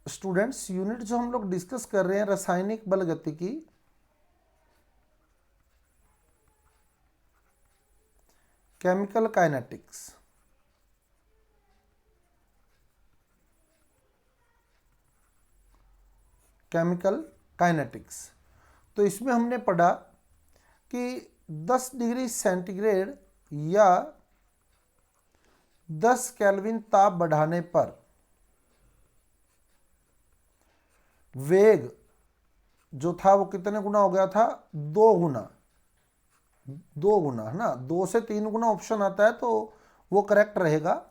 Students, unit जो हम लोग डिस्कस कर रहे हैं रासायनिक बल गतिकी, केमिकल काइनेटिक्स। Chemical kinetics. तो इसमें हमने पढ़ा कि 10 डिग्री सेंटीग्रेड या 10 केल्विन ताप बढ़ाने पर वेग जो था वो कितने गुना हो गया था? 2 गुना। 2 गुना है ना, 2 से 3 गुना ऑप्शन आता है तो वो करेक्ट रहेगा,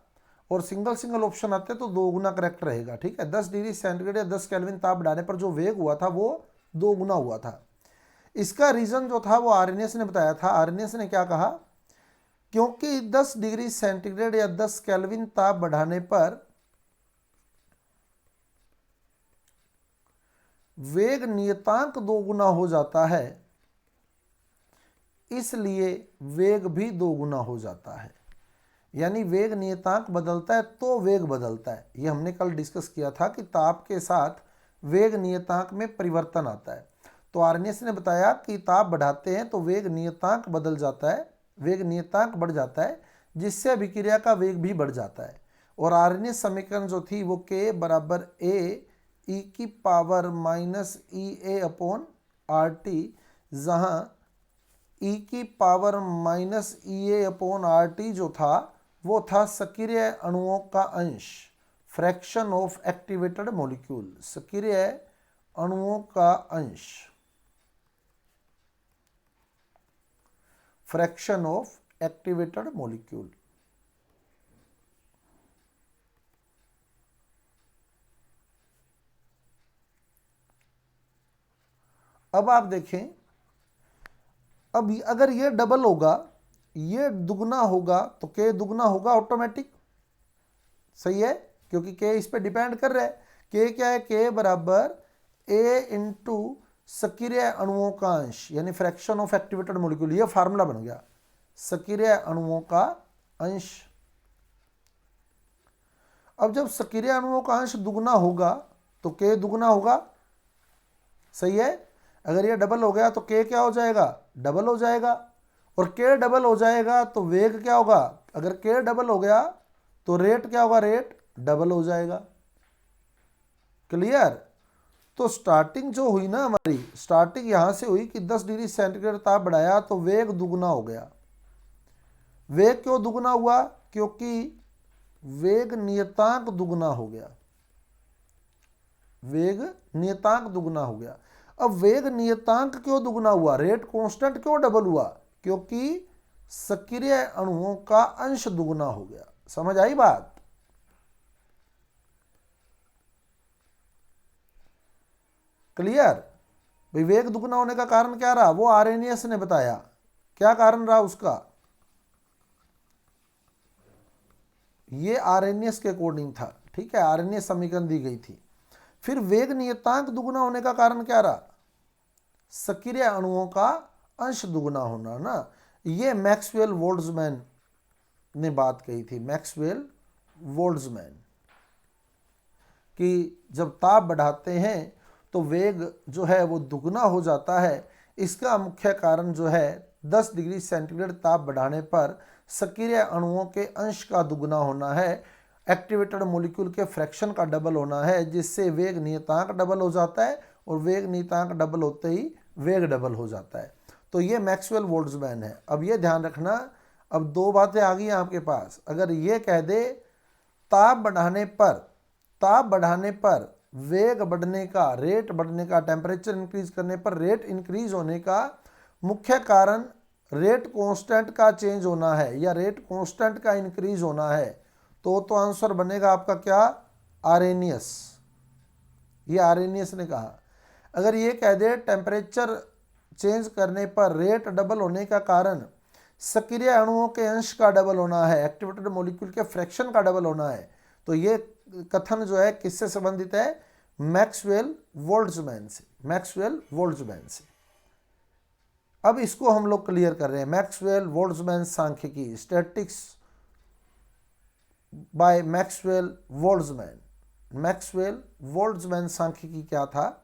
और सिंगल सिंगल ऑप्शन आते हैं तो 2 गुना करेक्ट रहेगा। ठीक है, 10 डिग्री सेंटीग्रेड या 10 केल्विन ताप बढ़ाने पर जो वेग हुआ था वो 2 गुना हुआ था। इसका रीजन जो था वो आर्यनियस ने बताया था। आर्यनियस ने क्या कहा? क्योंकि 10 डिग्री सेंटीग्रेड या 10 केल्विन ताप बढ़ाने पर वेग नियतांक 2 गुना हो जाता है, इसलिए वेग भी 2 गुना हो जाता है। यानी वेग नियतांक बदलता है तो वेग बदलता है। ये हमने कल डिस्कस किया था कि ताप के साथ वेग नियतांक में परिवर्तन आता है। तो आर्यनियस ने बताया कि ताप बढ़ाते हैं तो वेग नियतांक बदल जाता है, वेग नियतांक बढ़ जाता है, जिससे अभिक्रिया का वेग भी बढ़ जाता है। और आर्यनियस समीकरण जो थी वो K बराबर A e की पावर माइनस ई ए अपॉन आर टी, जहाँ e की पावर माइनस ई ए अपॉन आर टी जो था वो था सक्रिय अणुओं का अंश, फ्रैक्शन ऑफ एक्टिवेटेड मॉलिक्यूल, सक्रिय अणुओं का अंश, फ्रैक्शन ऑफ एक्टिवेटेड मॉलिक्यूल। अब आप देखें, अब अगर ये डबल होगा, ये दुगना होगा तो K दुगना होगा ऑटोमेटिक। सही है, क्योंकि K इस पे डिपेंड कर रहा है। K क्या है? K बराबर A इंटू सक्रिय अणुओं का अंश, यानी फ्रैक्शन ऑफ एक्टिवेटेड मॉलिक्यूल। ये फार्मूला बन गया, सक्रिय अणुओं का अंश। अब जब सक्रिय अणुओं का अंश दुगना होगा तो K दुगना होगा। सही है, अगर ये डबल हो गया तो K क्या हो जाएगा? डबल हो जाएगा। और K डबल हो जाएगा तो वेग क्या होगा? अगर K डबल हो गया तो रेट क्या होगा? रेट डबल हो जाएगा। क्लियर? तो स्टार्टिंग जो हुई ना हमारी, स्टार्टिंग यहां से हुई कि 10 डिग्री सेंटीग्रेड ताप बढ़ाया तो वेग दुगना हो गया। वेग क्यों दुगना हुआ? क्योंकि वेग नियतांक दुगना हो गया। वेग नियतांक दुगना हो गया। अब वेग नियतांक क्यों दुगना हुआ? रेट कांस्टेंट क्यों डबल हुआ? क्योंकि सक्रिय अणुओं का अंश दुगना हो गया। समझ आई बात? क्लियर? भाई वेग दुगना होने का कारण क्या रहा? वो आर्यनियस ने बताया। क्या कारण रहा उसका? ये आर्यनियस के अकॉर्डिंग था। ठीक है, आर्यनियस समीकरण दी गई थी। फिर वेग नियतांक दुगना होने का कारण क्या रहा? सक्रिय अणुओं का अंश दुगना होना ना। ये मैक्सवेल बोल्ट्जमैन ने बात कही थी, मैक्सवेल बोल्ट्जमैन, कि जब ताप बढ़ाते हैं तो वेग जो है वो दुगना हो जाता है। इसका मुख्य कारण जो है 10 डिग्री सेंटीग्रेड ताप बढ़ाने पर सक्रिय अणुओं के अंश का दुगना होना है, एक्टिवेटेड मॉलिक्यूल के फ्रैक्शन का डबल होना है, जिससे वेग नियतांक डबल हो जाता है, और वेग नियतांक डबल होते ही वेग डबल हो जाता है। तो ये मैक्सवेल बोल्ट्जमैन है। अब ये ध्यान रखना, अब 2 बातें आ गई आपके पास। अगर ये कह दे ताप बढ़ाने पर वेग बढ़ने का, रेट बढ़ने का, टेम्परेचर इंक्रीज करने पर रेट इंक्रीज होने का मुख्य कारण रेट कांस्टेंट का चेंज होना है या रेट कांस्टेंट का इंक्रीज होना है, तो आंसर बनेगा आपका क्या? आर्यनियस। ये आर्यनियस ने कहा। अगर ये कह दे टेम्परेचर चेंज करने पर रेट डबल होने का कारण सक्रिय अणुओं के अंश का डबल होना है, एक्टिवेटेड मॉलिक्यूल के फ्रैक्शन का डबल होना है, तो ये कथन जो है किससे संबंधित है? मैक्सवेल बोल्ट्जमैन से। मैक्सवेल बोल्ट्जमैन से। अब इसको हम लोग क्लियर कर रहे हैं। मैक्सवेल बोल्ट्जमैन सांख्यिकी, statistics bye Maxwell Boltzmann. Maxwell Boltzmann सांख्यिकी क्या था?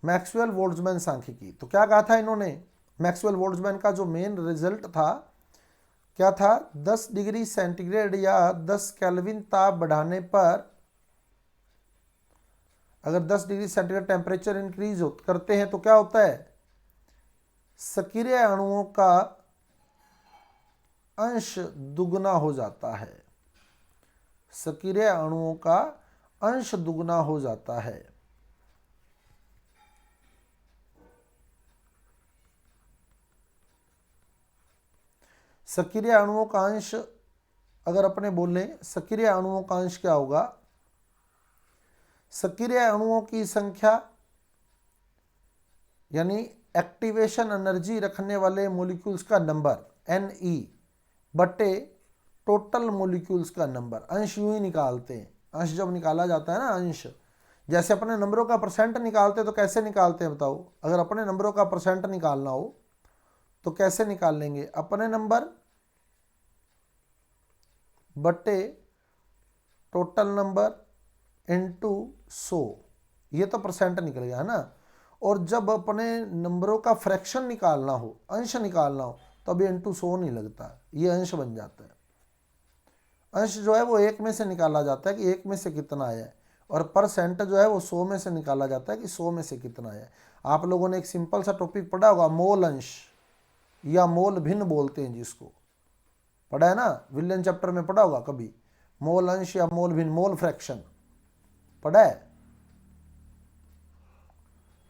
मैक्सवेल बोल्ट्जमैन सांख्यिकी। तो क्या कहा था इन्होंने? मैक्सवेल बोल्ट्जमैन का जो मेन रिजल्ट था क्या था? 10 डिग्री सेंटीग्रेड या 10 केल्विन ताप बढ़ाने पर, अगर 10 डिग्री सेंटीग्रेड टेम्परेचर इंक्रीज करते हैं तो क्या होता है? सक्रिय अणुओं का अंश दुगना हो जाता है। सक्रिय अणुओं का अंश दुगना हो जाता है। सक्रिय अणुओं का अंश, अगर अपने बोलें सक्रिय अणुओं का अंश क्या होगा? सक्रिय अणुओं की संख्या यानी एक्टिवेशन एनर्जी रखने वाले मॉलिक्यूल्स का नंबर Ne बटे टोटल मॉलिक्यूल्स का नंबर। अंश यूं ही निकालते हैं। अंश जब निकाला जाता है ना, अंश जैसे अपने नंबरों का परसेंट निकालते तो कैसे निकालते हैं बताओ? अगर अपने नंबरों का परसेंट निकालना हो तो कैसे निकाल लेंगे? अपने नंबर बटे टोटल नंबर इनटू 100, ये तो परसेंट निकल गया है ना। और जब अपने नंबरों का फ्रैक्शन निकालना हो, अंश निकालना हो, तो अभी इनटू 100 नहीं लगता, ये अंश बन जाता है। अंश जो है वो 1 में से निकाला जाता है कि 1 में से कितना आया है, और परसेंट जो है वो 100 में से निकाला जाता है कि 100 में से कितना आया है। आप लोगों ने एक सिंपल सा टॉपिक पढ़ा होगा, मोल अंश या मोल भिन्न बोलते हैं जिसको, पढ़ा है ना? विलियन चैप्टर में पढ़ा होगा कभी, मोल अंश या मोल भिन्न, मोल फ्रैक्शन पढ़ा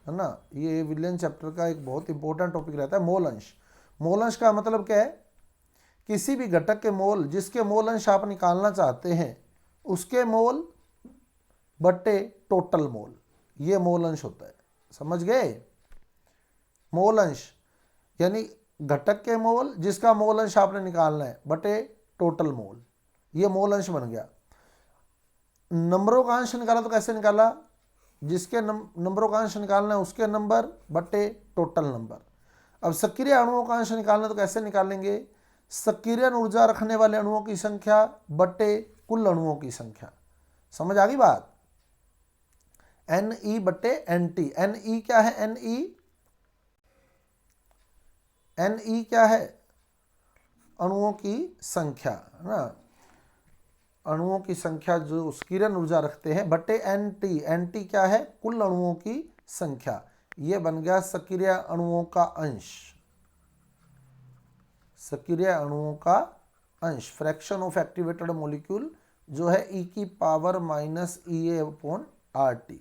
है ना? ये विलियन चैप्टर का एक बहुत इंपॉर्टेंट टॉपिक रहता है, मोल अंश। मोल अंश का मतलब क्या है? किसी भी घटक के मोल, जिसके मोल अंश आप निकालना चाहते हैं, उसके मोल बटे टोटल मोल, ये मोल अंश होता है। समझ गए? मोल अंश यानी घटक के मोल जिसका मोल अंश आपने निकालना है बटे टोटल मोल, ये मोल अंश बन गया। नंबरों का अंश निकाला तो कैसे निकाला? जिसके नंबरों का अंश निकालना है उसके नंबर बटे टोटल नंबर। अब सक्रिय अणुओं का अंश निकालना तो कैसे निकालेंगे? सक्रिय ऊर्जा रखने वाले अणुओं की संख्या बटे कुल अणुओं की संख्या। समझ आ गई बात? Ne बटे Nt। Ne क्या है? Ne क्या है? अणुओं की संख्या है ना, अणुओं की संख्या जो किरण ऊर्जा रखते हैं, बटे Nt क्या है? कुल अणुओं की संख्या। ये बन गया सक्रिय अणुओं का अंश। सक्रिय अणुओं का अंश, फ्रैक्शन ऑफ एक्टिवेटेड मॉलिक्यूल जो है e की power minus EA upon RT,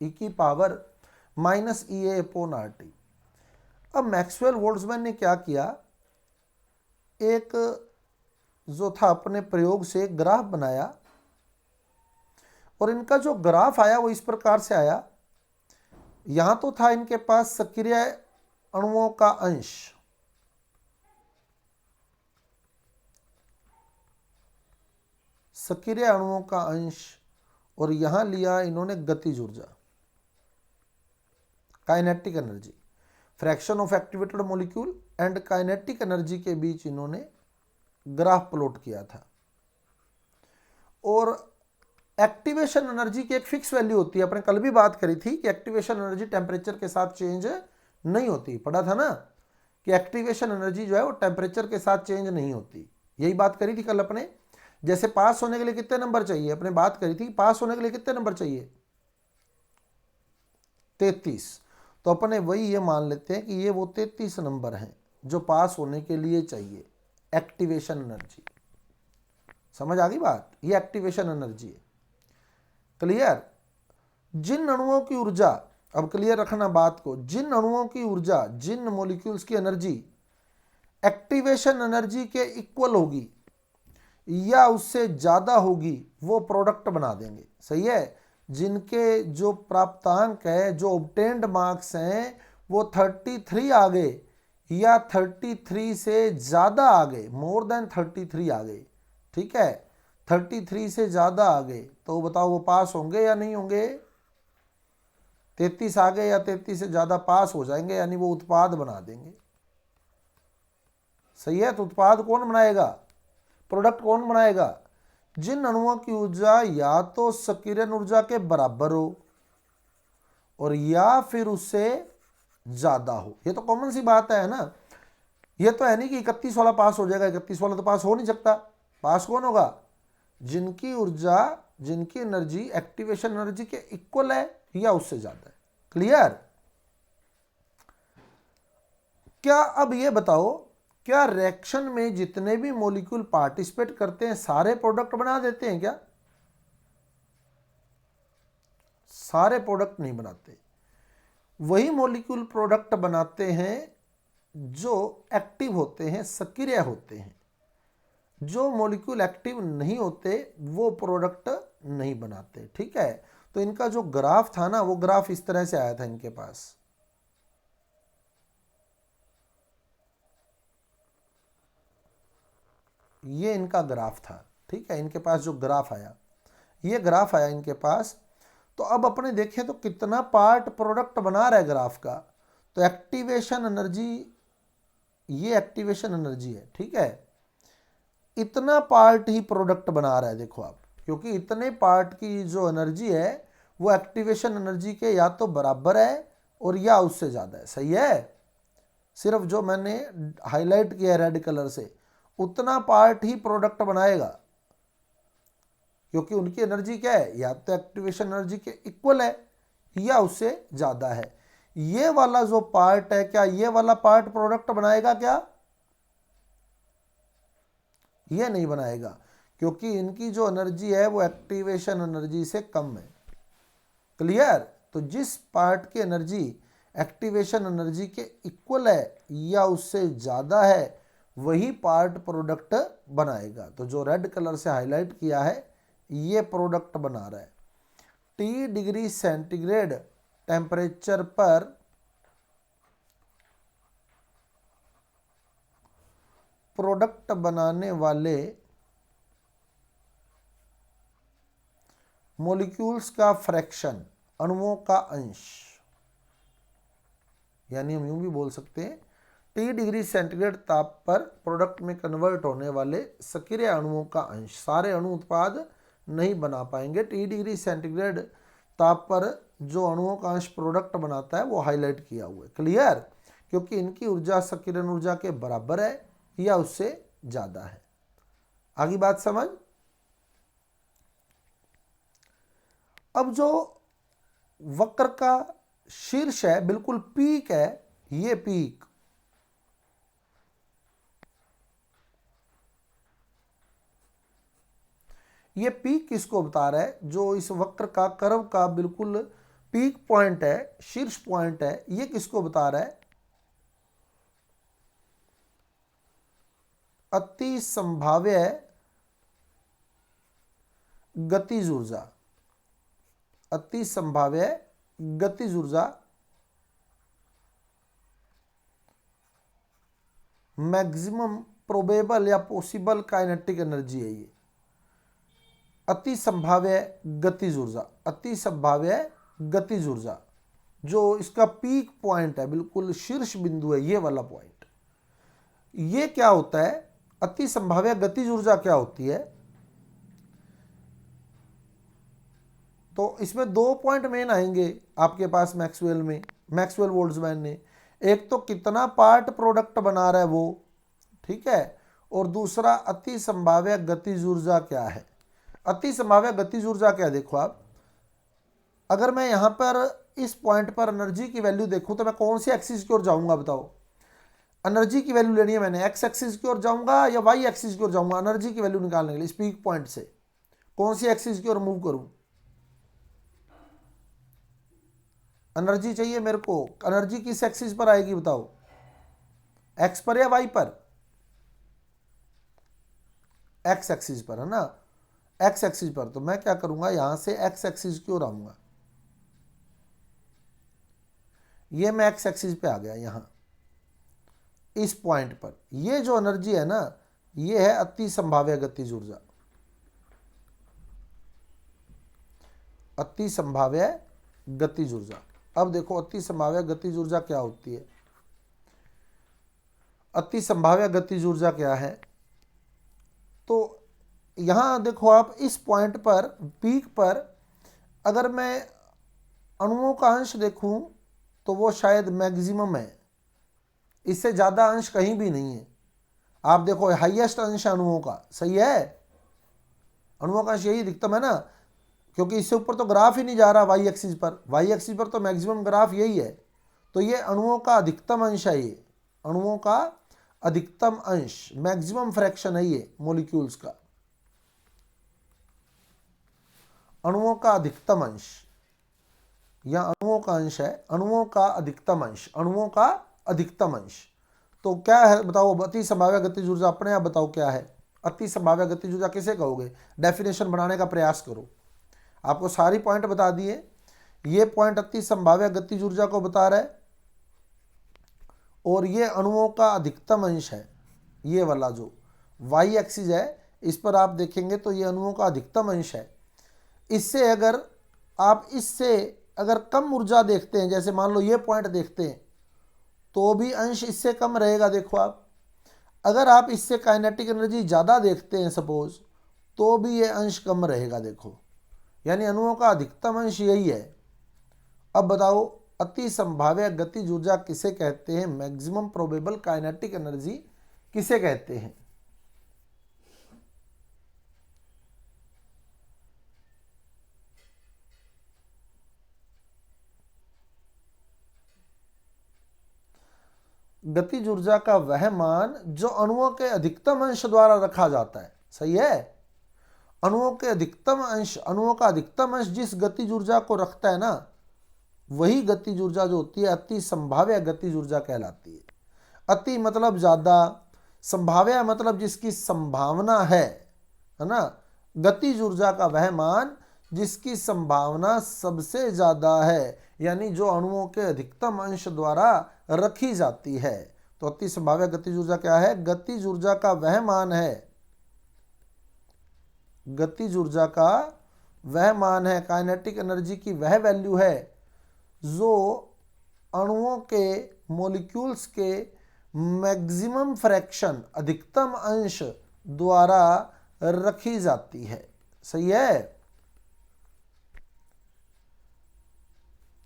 e की power minus EA upon RT। अब मैक्सवेल बोल्ट्जमैन ने क्या किया? एक जो था अपने प्रयोग से एक ग्राफ बनाया, और इनका जो ग्राफ आया वो इस प्रकार से आया। यहां तो था इनके पास सक्रिय अणुओं का अंश, सक्रिय अणुओं का अंश, और यहां लिया इन्होंने गतिज ऊर्जा, kinetic energy, fraction of activated molecule and kinetic energy के बीच इन्होंने ग्राफ प्लॉट किया था। और एक्टिवेशन एनर्जी की एक फिक्स वैल्यू होती है, अपने कल भी बात करी थी कि एक्टिवेशन एनर्जी टेम्परेचर के साथ चेंज नहीं होती, पढ़ा था ना कि एक्टिवेशन एनर्जी जो है वो टेम्परेचर के साथ चेंज नहीं होती, यही बात करी थी कल अपने। जैसे पास होने के लिए कितने नंबर चाहिए, अपने बात करी थी पास होने के लिए कितने नंबर चाहिए? 33। तो अपने वही ये मान लेते हैं कि ये वो 33 नंबर हैं जो पास होने के लिए चाहिए एक्टिवेशन एनर्जी। समझ आ गई बात? ये एक्टिवेशन एनर्जी है। क्लियर? जिन अणुओं की ऊर्जा, अब क्लियर रखना बात को, जिन अणुओं की ऊर्जा, जिन मॉलिक्यूल्स की एनर्जी एक्टिवेशन एनर्जी के इक्वल होगी या उससे ज्यादा होगी, वो प्रोडक्ट बना देंगे। सही है? जिनके जो प्राप्तांक है, जो ऑब्टेन्ड मार्क्स हैं, वो 33 आ गए या 33 से ज्यादा आ गए, मोर देन 33 आ गए, ठीक है, 33 से ज्यादा आ गए, तो बताओ वो पास होंगे या नहीं होंगे? 33 आ गए या 33 से ज़्यादा पास हो जाएंगे, यानी वो उत्पाद बना देंगे। सही है। तो उत्पाद कौन बनाएगा, प्रोडक्ट कौन बनाएगा, जिन अणुओं की ऊर्जा या तो सक्रियण ऊर्जा के बराबर हो और या फिर उससे ज़्यादा हो। ये तो कॉमन सी बात है ना। ये तो है नहीं कि 31 वाला पास हो जाएगा, 31 वाला तो पास हो नहीं सकता। पास कौन होगा, जिनकी ऊर्जा, जिनकी एनर्जी एक्टिवेशन एनर्जी के इक्वल है या उससे ज्यादा है। क्लियर। क्या अब ये बताओ, क्या रिएक्शन में जितने भी मॉलिक्यूल पार्टिसिपेट करते हैं सारे प्रोडक्ट बना देते हैं क्या? सारे प्रोडक्ट नहीं बनाते। वही मॉलिक्यूल प्रोडक्ट बनाते हैं जो एक्टिव होते हैं, सक्रिय होते हैं। जो मॉलिक्यूल एक्टिव नहीं होते वो प्रोडक्ट नहीं बनाते। ठीक है। तो इनका जो ग्राफ था ना, वो ग्राफ इस तरह से आया था इनके पास। ये इनका ग्राफ था। ठीक है। इनके पास जो ग्राफ आया, ये ग्राफ आया इनके पास। तो अब अपने देखें तो कितना पार्ट प्रोडक्ट बना रहा है ग्राफ का। तो एक्टिवेशन एनर्जी, ये एक्टिवेशन एनर्जी है। ठीक है। इतना पार्ट ही प्रोडक्ट बना रहा है, देखो आप, क्योंकि इतने पार्ट की जो एनर्जी है वो एक्टिवेशन एनर्जी के या तो बराबर है और या उससे ज़्यादा है। सही है। सिर्फ जो मैंने हाईलाइट किया रेड कलर से, उतना पार्ट ही प्रोडक्ट बनाएगा, क्योंकि उनकी एनर्जी क्या है, या तो एक्टिवेशन एनर्जी के इक्वल है या उससे ज़्यादा है। ये वाला जो पार्ट है, क्या ये वाला पार्ट प्रोडक्ट बनाएगा क्या? ये नहीं बनाएगा, क्योंकि इनकी जो एनर्जी है वो एक्टिवेशन एनर्जी से कम है। क्लियर। तो जिस पार्ट की एनर्जी एक्टिवेशन एनर्जी के इक्वल है या उससे ज़्यादा है, वही पार्ट प्रोडक्ट बनाएगा। तो जो रेड कलर से हाईलाइट किया है ये प्रोडक्ट बना रहा है। T डिग्री सेंटीग्रेड टेम्परेचर पर प्रोडक्ट बनाने वाले मॉलिक्यूल्स का फ्रैक्शन, अणुओं का अंश, यानी हम यूं भी बोल सकते हैं T डिग्री सेंटीग्रेड ताप पर प्रोडक्ट में कन्वर्ट होने वाले सक्रिय अणुओं का अंश। सारे अणु उत्पाद नहीं बना पाएंगे। T डिग्री सेंटीग्रेड ताप पर जो अणुओं का अंश प्रोडक्ट बनाता है वो हाईलाइट किया हुआ है। क्लियर। क्योंकि इनकी ऊर्जा सक्रियण ऊर्जा के बराबर है या उससे ज्यादा है। आगे बात समझ। अब जो वक्र का शीर्ष है, बिल्कुल पीक है, ये पीक, ये पीक किसको बता रहा है? जो इस वक्र का कर्व का बिल्कुल पीक पॉइंट है, शीर्ष पॉइंट है, ये किसको बता रहा है? अति संभाव्य गतिज ऊर्जा, अति संभाव्य गतिज ऊर्जा, मैक्सिमम प्रोबेबल या पॉसिबल काइनेटिक एनर्जी है ये। अति संभाव्य गतिज ऊर्जा, अति संभाव्य गतिज ऊर्जा, जो इसका पीक पॉइंट है, बिल्कुल शीर्ष बिंदु है, ये वाला पॉइंट। ये क्या होता है? अति संभाव्य गतिज ऊर्जा क्या होती है? तो इसमें दो पॉइंट मेन आएंगे आपके पास मैक्सवेल में, मैक्सवेल बोल्ट्जमैन ने। एक तो कितना पार्ट प्रोडक्ट बना रहा है वो, ठीक है, और दूसरा अति संभाव्य गतिज ऊर्जा क्या है। अति संभाव्य गतिज ऊर्जा क्या है? देखो आप, अगर मैं यहां पर इस पॉइंट पर एनर्जी की वैल्यू देखूं तो मैं कौन सी एक्सिस की ओर जाऊंगा बताओ? एनर्जी की वैल्यू लेनी है मैंने, एक्स एक्सिस की ओर जाऊंगा या वाई एक्सिस की ओर जाऊंगा? एनर्जी की वैल्यू निकालने के लिए इस पीक पॉइंट से कौन सी एक्सिस की ओर मूव करूं? एनर्जी चाहिए मेरे को, एनर्जी किस एक्सिस पर आएगी बताओ? एक्स पर या वाई पर? एक्स एक्सिस पर है ना, एक्स एक्सिस पर। तो मैं क्या करूंगा, यहां से एक्स एक्सिस की ओर आऊंगा। ये मैं एक्स एक्सिस पे आ गया, यहां इस पॉइंट पर। ये जो एनर्जी है ना, ये है अति संभाव्य गतिज ऊर्जा, अति संभाव्य गतिज ऊर्जा। अब देखो अति संभाव्य गतिज ऊर्जा क्या होती है। अति संभाव्य गतिज ऊर्जा क्या है, तो यहाँ देखो आप इस पॉइंट पर, पीक पर अगर मैं अणुओं का अंश देखूं तो वो शायद मैक्सिमम है, इससे ज़्यादा अंश कहीं भी नहीं है। आप देखो हाईएस्ट अंश अणुओं का, सही है, अणुओं का अंश यही अधिकतम है ना, क्योंकि इससे ऊपर तो ग्राफ ही नहीं जा रहा वाई एक्सिस पर, वाई एक्सिस पर तो मैक्सिमम ग्राफ यही है। तो ये अणुओं का अधिकतम अंश है, ये अणुओं का अधिकतम अंश, मैक्सिमम फ्रैक्शन है ये मॉलिक्यूल्स का, अणुओं का अधिकतम अंश, या अणुओं का अंश है, अणुओं का अधिकतम अंश, अणुओं का अधिकतम अंश। तो क्या है बताओ, अति संभाव्य गतिज ऊर्जा, अपने आप बताओ क्या है अति संभाव्य गतिज ऊर्जा, किसे कहोगे? डेफिनेशन बनाने का प्रयास करो। आपको सारी पॉइंट बता दिए, ये पॉइंट अति संभाव्य गतिज ऊर्जा को बता रहा है, और ये अणुओं का अधिकतम अंश है, ये वाला जो वाई एक्सिस है इस पर आप देखेंगे तो ये अणुओं का अधिकतम अंश है। इससे अगर आप इससे अगर कम ऊर्जा देखते हैं, जैसे मान लो ये पॉइंट देखते हैं, तो भी अंश इससे कम रहेगा। देखो आप, अगर आप इससे काइनेटिक एनर्जी ज़्यादा देखते हैं सपोज, तो भी ये अंश कम रहेगा। देखो, यानी अणुओं का अधिकतम अंश यही है। अब बताओ अति संभाव्य गतिज ऊर्जा किसे कहते हैं? मैक्सिमम प्रोबेबल काइनेटिक एनर्जी किसे कहते हैं? गतिज ऊर्जा का वह मान जो अणुओं के अधिकतम अंश द्वारा रखा जाता है, सही है। अणुओं के अधिकतम अंश, अणुओं का अधिकतम अंश जिस गतिज ऊर्जा को रखता है ना, वही गतिज ऊर्जा जो होती है अति संभाव्य गतिज ऊर्जा कहलाती है। अति मतलब ज्यादा, संभाव्य मतलब जिसकी संभावना है ना। गतिज ऊर्जा का वह मान जिसकी संभावना सबसे ज्यादा है, यानी जो अणुओं के अधिकतम अंश द्वारा रखी जाती है। तो अति संभाव्य गतिज ऊर्जा क्या है? गतिज ऊर्जा का वह मान है, गतिज ऊर्जा का वह मान है, काइनेटिक एनर्जी की वह वैल्यू है जो अणुओं के, मॉलिक्यूल्स के मैक्सिमम फ्रैक्शन, अधिकतम अंश द्वारा रखी जाती है। सही है।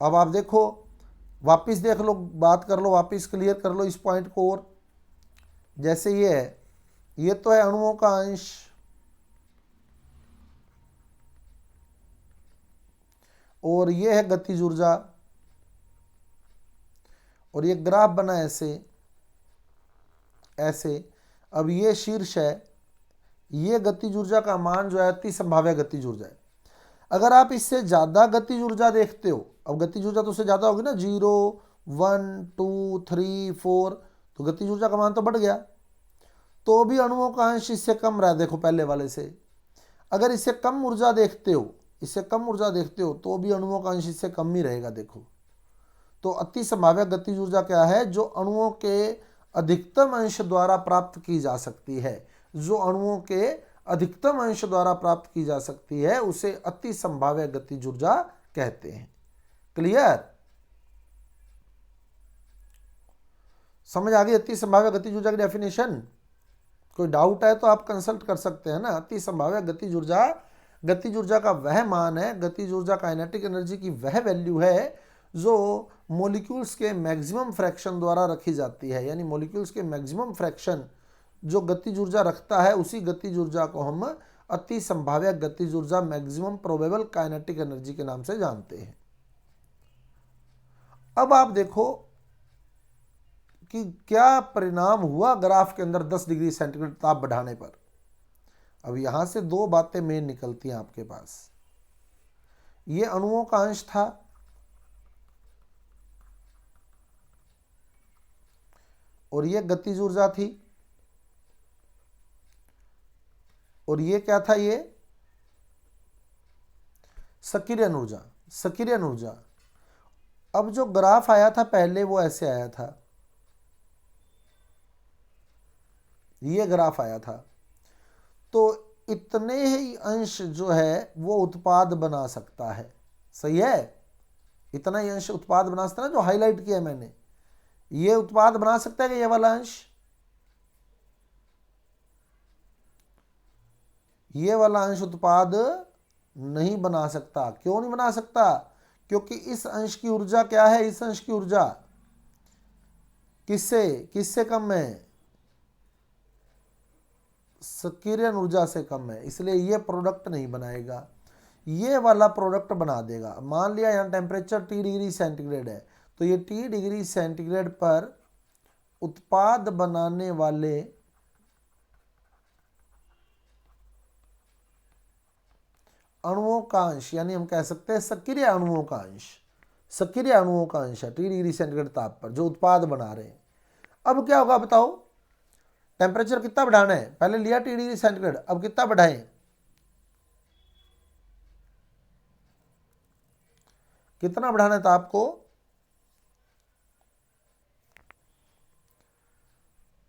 अब आप देखो, वापिस देख लो, बात कर लो, वापिस क्लियर कर लो इस पॉइंट को। और जैसे ये है, ये तो है अणुओं का अंश, और ये है गतिज ऊर्जा, और ये ग्राफ बना ऐसे ऐसे। अब ये शीर्ष है, ये गतिज ऊर्जा का मान जो है अति संभाव्य गतिज ऊर्जा है। अगर आप इससे ज्यादा गतिज ऊर्जा देखते हो, अब गतिज ऊर्जा तो उससे ज्यादा होगी ना, 0, 1, 2, 3, 4, तो गतिज ऊर्जा का मान तो बढ़ गया, तो भी अणुओं का अंश इससे कम रहा। देखो पहले वाले से, अगर इससे कम ऊर्जा देखते हो, इससे कम ऊर्जा देखते हो, तो भी अणुओं का अंश इससे कम ही रहेगा। देखो, तो अति संभाव्य गतिज ऊर्जा क्या है? जो अणुओं के अधिकतम अंश द्वारा प्राप्त की जा सकती है, जो अणुओं के अधिकतम अंश द्वारा प्राप्त की जा सकती है, उसे अति संभाव्य गतिज ऊर्जा कहते हैं। क्लियर? समझ आ गई अति संभाव्य गतिज ऊर्जा की डेफिनेशन? कोई डाउट है तो आप कंसल्ट कर सकते हैं ना। अति संभाव्य गतिज ऊर्जा, गतिज ऊर्जा का वह मान है, गतिज ऊर्जा काइनेटिक एनर्जी की वह वैल्यू है जो मॉलिक्यूल्स के मैक्सिमम फ्रैक्शन द्वारा रखी जाती है। यानी मॉलिक्यूल्स के मैक्सिमम फ्रैक्शन जो गतिज ऊर्जा रखता है, उसी गतिज ऊर्जा को हम अति संभाव्य गतिज ऊर्जा, मैक्सिमम प्रोबेबल काइनेटिक एनर्जी के नाम से जानते हैं। अब आप देखो कि क्या परिणाम हुआ ग्राफ के अंदर 10 डिग्री सेंटीग्रेड ताप बढ़ाने पर। अब यहां से दो बातें मेन निकलती हैं आपके पास। ये अणुओं का अंश था, और ये गतिज ऊर्जा थी, और ये क्या था? ये सक्रियण ऊर्जा, सक्रियण ऊर्जा। अब जो ग्राफ आया था पहले वो ऐसे आया था, ये ग्राफ आया था। तो इतने ही अंश जो है वो उत्पाद बना सकता है। सही है, इतना ही अंश उत्पाद बना सकता है ना, जो हाईलाइट किया है मैंने, ये उत्पाद बना सकता है कि ये वाला अंश, ये वाला अंश उत्पाद नहीं बना सकता। क्यों नहीं बना सकता? क्योंकि इस अंश की ऊर्जा क्या है, इस अंश की ऊर्जा किससे किससे कम है, सक्रियण ऊर्जा से कम है, इसलिए ये प्रोडक्ट नहीं बनाएगा, ये वाला प्रोडक्ट बना देगा। मान लिया यहाँ टेम्परेचर T डिग्री सेंटीग्रेड है, तो ये T डिग्री सेंटीग्रेड पर उत्पाद बनाने वाले अणुओं का अंश, यानी हम कह सकते हैं सक्रिय अणुओं का अंश, सक्रिय अणुओं का अंश है T डिग्री सेंटीग्रेड ताप पर जो उत्पाद बना रहे हैं। अब क्या होगा बताओ, टेम्परेचर कितना बढ़ाना है, पहले लिया T डिग्री सेंटीग्रेड, अब कितना बढ़ाएं, कितना बढ़ाना है ताप को,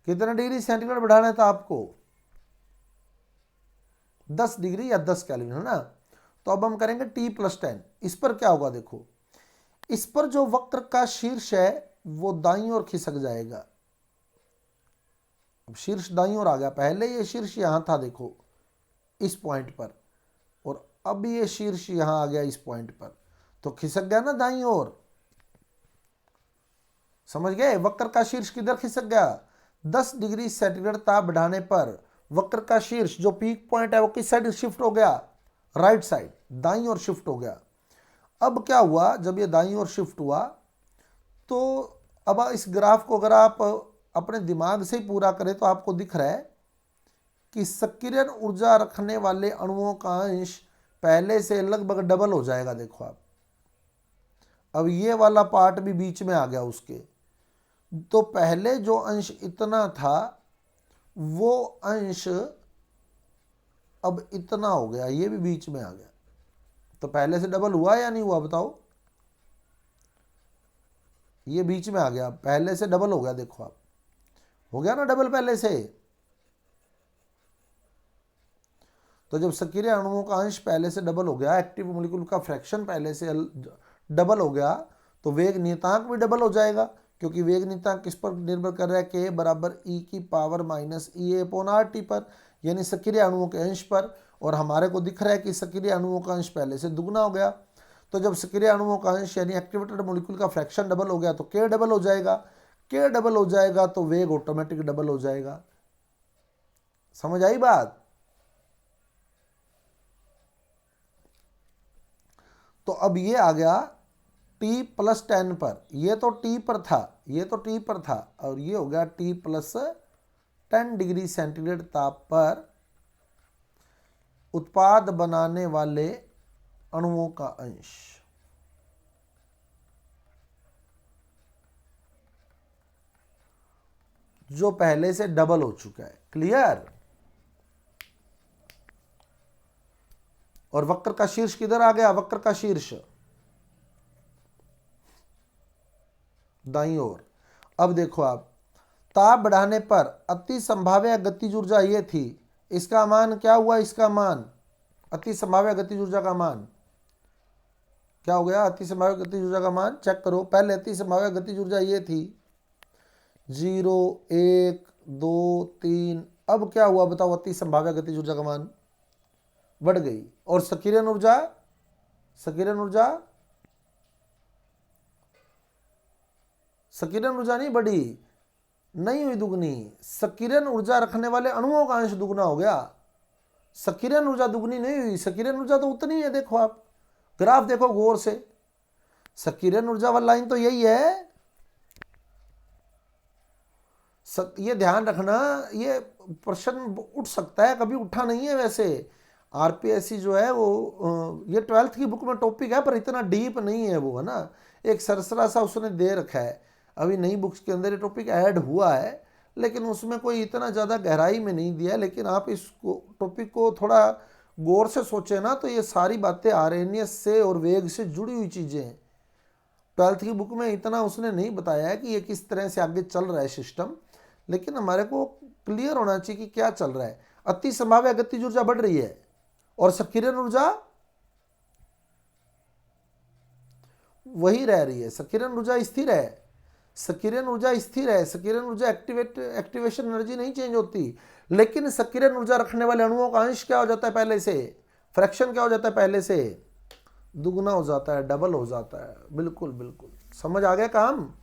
कितना डिग्री सेंटीग्रेड बढ़ाना है ताप को, 10 डिग्री या 10 केल्विन, है ना। तो अब हम करेंगे T+10। इस पर क्या होगा देखो, इस पर जो वक्र का शीर्ष है वो दाईं ओर खिसक जाएगा। अब शीर्ष दाईं ओर आ गया, पहले ये शीर्ष यहां था देखो इस पॉइंट पर, और अब ये शीर्ष यहां आ गया इस पॉइंट पर, तो खिसक गया ना दाईं ओर। समझ गए, वक्र का शीर्ष किधर खिसक गया, 10 डिग्री सेंटीग्रेड ताप बढ़ाने पर वक्र का शीर्ष जो पीक पॉइंट है वो किस साइड शिफ्ट हो गया, राइट साइड, दाईं ओर शिफ्ट हो गया। अब क्या हुआ, जब ये दाईं ओर शिफ्ट हुआ तो अब इस ग्राफ को अगर आप अपने दिमाग से ही पूरा करें तो आपको दिख रहा है कि सक्रियण ऊर्जा रखने वाले अणुओं का अंश पहले से लगभग डबल हो जाएगा। देखो आप, अब ये वाला पार्ट भी बीच में आ गया उसके, तो पहले जो अंश इतना था वो अंश अब इतना हो गया, ये भी बीच में आ गया, तो पहले से डबल हुआ या नहीं हुआ बताओ, ये बीच में आ गया, पहले से डबल हो गया, देखो आप, हो गया ना डबल पहले से। तो जब सक्रिय अणुओं का अंश पहले से डबल हो गया, एक्टिव मॉलिक्यूल का फ्रैक्शन पहले से डबल हो गया, तो वेग नियतांक भी डबल हो जाएगा, क्योंकि वेग नियतांक किस पर निर्भर कर रहा है, K बराबर E⁻⁻ पर, यानी सक्रिय अणुओं के अंश पर, और हमारे को दिख रहा है कि सक्रिय अणुओं का अंश पहले से दुगना हो गया। तो जब सक्रिय अणुओं का अंश यानी एक्टिवेटेड मॉलिक्यूल का फ्रैक्शन डबल हो गया तो K डबल हो जाएगा, K डबल हो जाएगा तो वेग ऑटोमेटिक डबल हो जाएगा। समझ आई बात? तो अब ये आ गया T+10 पर, ये तो T पर था, ये तो T पर था, और ये हो गया T+10 डिग्री सेंटीग्रेड ताप पर उत्पाद बनाने वाले अणुओं का अंश। जो पहले से डबल हो चुका है। क्लियर? और वक्र का शीर्ष किधर आ गया, वक्र का शीर्ष दाईं ओर। अब देखो आप, ताप बढ़ाने पर अति संभाव्य गतिज ऊर्जा ये थी, इसका मान क्या हुआ, इसका मान अति संभाव्य गतिज ऊर्जा का मान क्या हो गया, अति संभाव्य गतिज ऊर्जा का मान चेक करो। पहले अति संभाव्य गतिज ऊर्जा ये थी 0, 1, 2, 3, अब क्या हुआ बताओ, अति संभाव्य गतिज ऊर्जा का मान बढ़ गई, और सक्रियण ऊर्जा, सक्रियण ऊर्जा, सक्रियण ऊर्जा नहीं बढ़ी, नहीं हुई दुगनी, सक्रियण ऊर्जा रखने वाले अणुओं का अंश दुगना हो गया, सक्रियण ऊर्जा दुगनी नहीं हुई, सक्रियण ऊर्जा तो उतनी है। देखो आप ग्राफ देखो गौर से, सक्रियण ऊर्जा वाला लाइन तो यही है, ये ध्यान रखना, ये प्रश्न उठ सकता है, कभी उठा नहीं है वैसे। आरपीएससी जो है वो ये 12th की बुक में टॉपिक है, पर इतना डीप नहीं है वो, है ना, एक सरसरा सा उसने दे रखा है, अभी नई बुक्स के अंदर ये टॉपिक ऐड हुआ है, लेकिन उसमें कोई इतना ज़्यादा गहराई में नहीं दिया है। लेकिन आप इस टॉपिक को थोड़ा गौर से सोचे ना, तो ये सारी बातें आरएनएस से और वेग से जुड़ी हुई चीज़ें हैं। 12th की बुक में इतना उसने नहीं बताया है कि ये किस तरह से आगे चल रहा है सिस्टम, लेकिन हमारे को क्लियर होना चाहिए कि क्या चल रहा है। अति संभाव्य गतिज ऊर्जा बढ़ रही है और सक्रियण ऊर्जा वही रह रही है। संकीर्ण ऊर्जा स्थिर है, संकीर्ण ऊर्जा स्थिर है, संकीर्ण ऊर्जा एक्टिवेशन एनर्जी नहीं चेंज होती। लेकिन संकीर्ण ऊर्जा रखने वाले अणुओं का अंश क्या हो जाता है पहले से, फ्रैक्शन क्या हो जाता है पहले से, दुगुना हो जाता है, डबल हो जाता है। बिल्कुल बिल्कुल समझ आ गया काम।